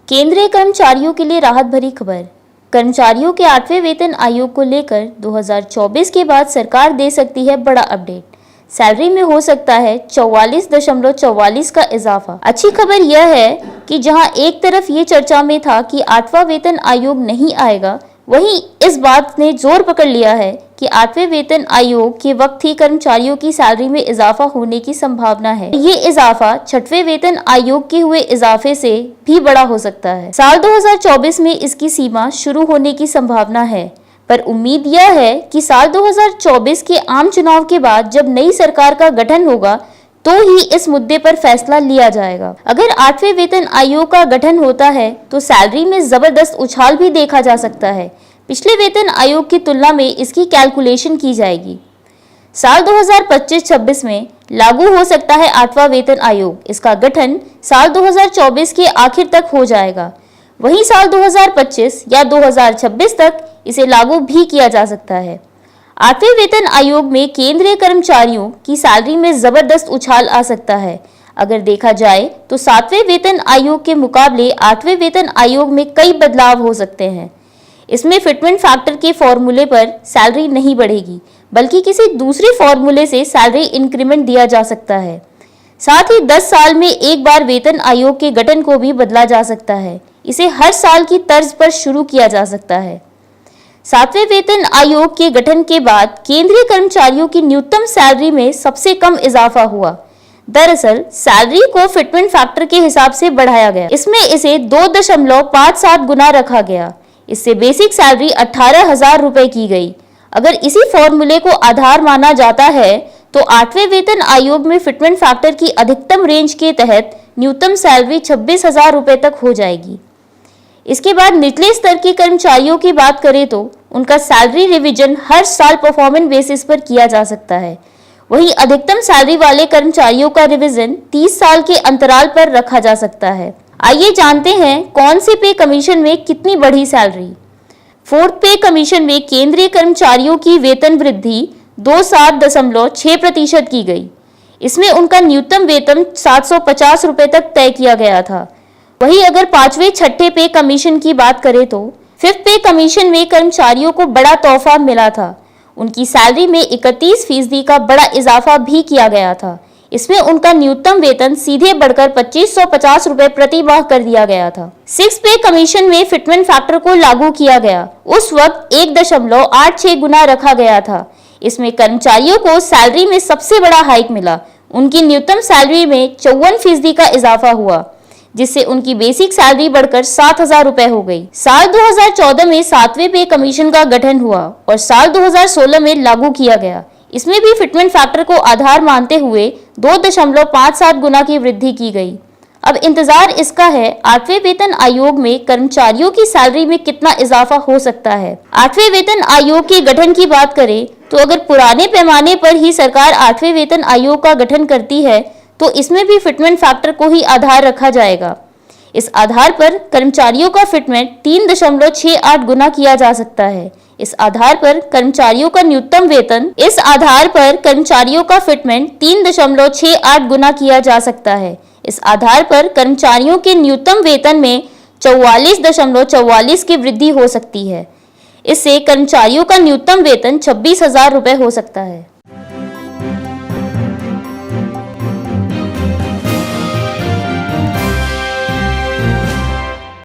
केंद्रीय कर्मचारियों के लिए राहत भरी खबर। कर्मचारियों के 8वें वेतन आयोग को लेकर 2024 के बाद सरकार दे सकती है बड़ा अपडेट। सैलरी में हो सकता है 44.44 का इजाफा। अच्छी खबर यह है कि जहां एक तरफ ये चर्चा में था कि 8वां वेतन आयोग नहीं आएगा, वहीं इस बात ने जोर पकड़ लिया है कि 8वें वेतन आयोग के वक्त ही कर्मचारियों की सैलरी में इजाफा होने की संभावना है। ये इजाफा 6वें वेतन आयोग के हुए इजाफे से भी बड़ा हो सकता है। साल 2024 में इसकी सीमा शुरू होने की संभावना है, पर उम्मीद यह है कि साल 2024 के आम चुनाव के बाद जब नई सरकार का गठन होगा तो ही इस मुद्दे पर फैसला लिया जाएगा। अगर 8वें वेतन आयोग का गठन होता है तो सैलरी में जबरदस्त उछाल भी देखा जा सकता है। पिछले वेतन आयोग की तुलना में इसकी कैलकुलेशन की जाएगी। साल 2025-26 में लागू हो सकता है 8वां वेतन आयोग। इसका गठन साल 2024 के आखिर तक हो जाएगा। वहीं साल 2025 या 2026 तक इसे लागू भी किया जा सकता है। 8वें वेतन आयोग में केंद्रीय कर्मचारियों की सैलरी में जबरदस्त उछाल आ सकता है। अगर देखा जाए तो 7वें वेतन आयोग के मुकाबले 8वें वेतन आयोग में कई बदलाव हो सकते हैं। इसमें फिटमेंट फैक्टर के फॉर्मूले पर सैलरी नहीं बढ़ेगी, बल्कि किसी दूसरे फॉर्मूले से सैलरी इंक्रीमेंट दिया जा सकता है। साथ ही 10 साल में एक बार वेतन आयोग के गठन को भी बदला जा सकता है। इसे हर साल की तर्ज पर शुरू किया जा सकता है। 7वें वेतन आयोग के गठन के बाद केंद्रीय कर्मचारियों की न्यूनतम सैलरी में सबसे कम इजाफा हुआ। दरअसल सैलरी को फिटमेंट फैक्टर के हिसाब से बढ़ाया गया। इसमें इसे 2.57 गुना रखा गया। इससे बेसिक सैलरी 18,000 रुपए की गई। अगर इसी फॉर्मूले को आधार माना जाता है तो 8वें वेतन आयोग में फिटमेंट फैक्टर की अधिकतम रेंज के तहत न्यूनतम सैलरी 26,000 रुपए तक हो जाएगी। इसके बाद निचले स्तर के कर्मचारियों की बात करें तो उनका सैलरी रिवीजन हर साल परफॉर्मेंस बेसिस पर किया जा सकता है। वहीं अधिकतम सैलरी वाले कर्मचारियों का रिवीजन 30 साल के अंतराल पर रखा जा सकता है। आइए जानते हैं कौन से पे कमीशन में कितनी बढ़ी सैलरी। 4th पे कमीशन में केंद्रीय कर्मचारियों की वेतन वृद्धि 27.6% की गई। इसमें उनका न्यूनतम वेतन 750 रुपए तक तय किया गया था। वहीं अगर 5वें-6ठे पे कमीशन की बात करें तो 5th पे कमीशन में कर्मचारियों को बड़ा तोहफा मिला था। उनकी सैलरी में 31% का बड़ा इजाफा भी किया गया था। इसमें उनका न्यूनतम वेतन सीधे बढ़कर 2550 रुपए प्रति माह कर दिया गया था। 6th पे कमीशन में फिटमेंट फैक्टर को लागू किया गया। उस वक्त 1.86 गुना रखा गया था। इसमें कर्मचारियों को सैलरी में सबसे बड़ा हाइक मिला। उनकी न्यूनतम सैलरी में 54% का इजाफा हुआ, जिससे उनकी बेसिक सैलरी बढ़कर 7,000 रुपए हो गई। साल 2014 में 7वें पे कमीशन का गठन हुआ और साल 2016 में लागू किया गया। इसमें भी फिटमेंट फैक्टर को आधार मानते हुए 2.57 गुना की वृद्धि की गई। अब इंतजार इसका है 8वें वेतन आयोग में कर्मचारियों की सैलरी में कितना इजाफा हो सकता है। 8वें वेतन आयोग के गठन की बात करें तो अगर पुराने पैमाने पर ही सरकार 8वें वेतन आयोग का गठन करती है तो इसमें भी फिटमेंट फैक्टर को ही आधार रखा जाएगा। इस आधार पर कर्मचारियों का फिटमेंट 3.68 गुना किया जा सकता है। इस आधार पर कर्मचारियों का न्यूनतम वेतन इस आधार पर कर्मचारियों का फिटमेंट 3.68 गुना किया जा सकता है। इस आधार पर कर्मचारियों के न्यूनतम वेतन में 44.44 की वृद्धि हो सकती है। इससे कर्मचारियों का न्यूनतम वेतन 26,000 रुपए हो सकता है।